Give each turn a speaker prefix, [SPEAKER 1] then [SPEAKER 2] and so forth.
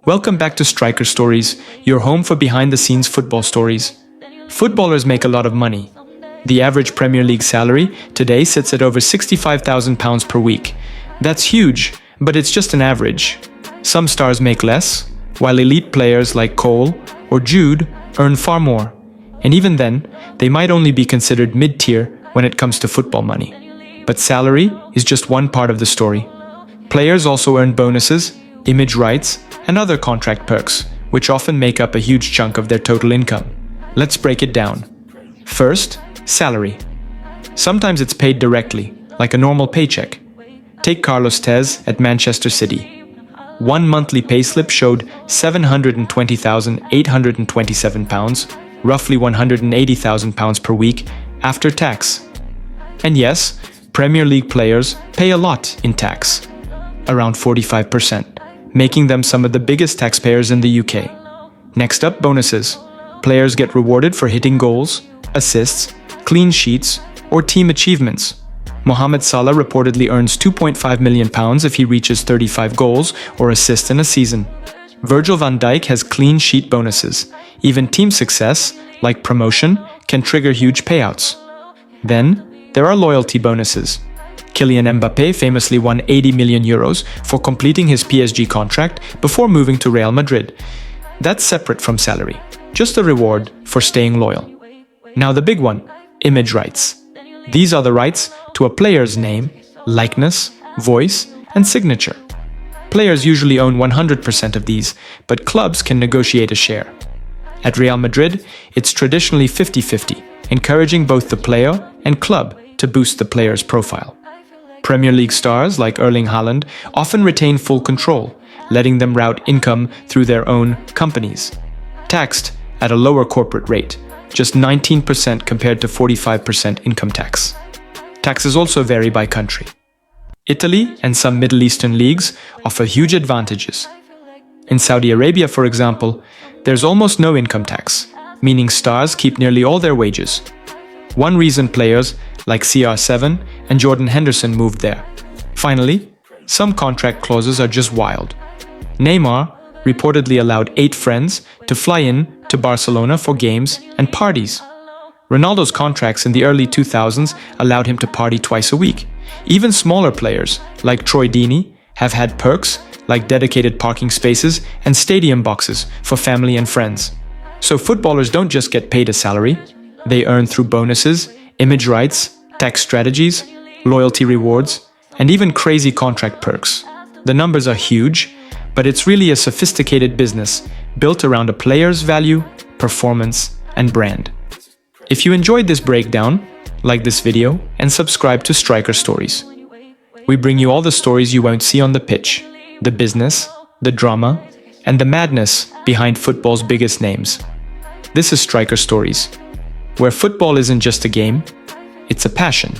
[SPEAKER 1] Welcome back to Striker Stories, your home for behind-the-scenes football stories. Footballers make a lot of money. The average Premier League salary today sits at over £65,000 per week. That's huge, but it's just an average. Some stars make less, while elite players like Cole or Jude earn far more. And even then, they might only be considered mid-tier when it comes to football money. But salary is just one part of the story. Players also earn bonuses, image rights, and other contract perks, which often make up a huge chunk of their total income. Let's break it down. First, salary. Sometimes it's paid directly, like a normal paycheck. Take Carlos Tevez at Manchester City. One monthly payslip showed £720,827, roughly £180,000 per week, after tax. And yes, Premier League players pay a lot in tax, around 45%, making them some of the biggest taxpayers in the UK. Next up, bonuses. Players get rewarded for hitting goals, assists, clean sheets, or team achievements. Mohamed Salah reportedly earns £2.5 million if he reaches 35 goals or assists in a season. Virgil van Dijk has clean sheet bonuses. Even team success, like promotion, can trigger huge payouts. Then, there are loyalty bonuses. Kylian Mbappé famously won €80 million for completing his PSG contract before moving to Real Madrid. That's separate from salary, just a reward for staying loyal. Now the big one, image rights. These are the rights to a player's name, likeness, voice, and signature. Players usually own 100% of these, but clubs can negotiate a share. At Real Madrid, it's traditionally 50-50, encouraging both the player and club to boost the player's profile. Premier League stars like Erling Haaland often retain full control, letting them route income through their own companies. Taxed at a lower corporate rate, just 19% compared to 45% income tax. Taxes also vary by country. Italy and some Middle Eastern leagues offer huge advantages. In Saudi Arabia, for example, there's almost no income tax, meaning stars keep nearly all their wages. One reason players like CR7 and Jordan Henderson moved there. Finally, some contract clauses are just wild. Neymar reportedly allowed 8 friends to fly in to Barcelona for games and parties. Ronaldo's contracts in the early 2000s allowed him to party twice a week. Even smaller players, like Troy Deeney, have had perks like dedicated parking spaces and stadium boxes for family and friends. So footballers don't just get paid a salary, they earn through bonuses, image rights, tax strategies, loyalty rewards, and even crazy contract perks. The numbers are huge, but it's really a sophisticated business built around a player's value, performance, and brand. If you enjoyed this breakdown, like this video and subscribe to Striker Stories. We bring you all the stories you won't see on the pitch, the business, the drama, and the madness behind football's biggest names. This is Striker Stories, where football isn't just a game, it's a passion.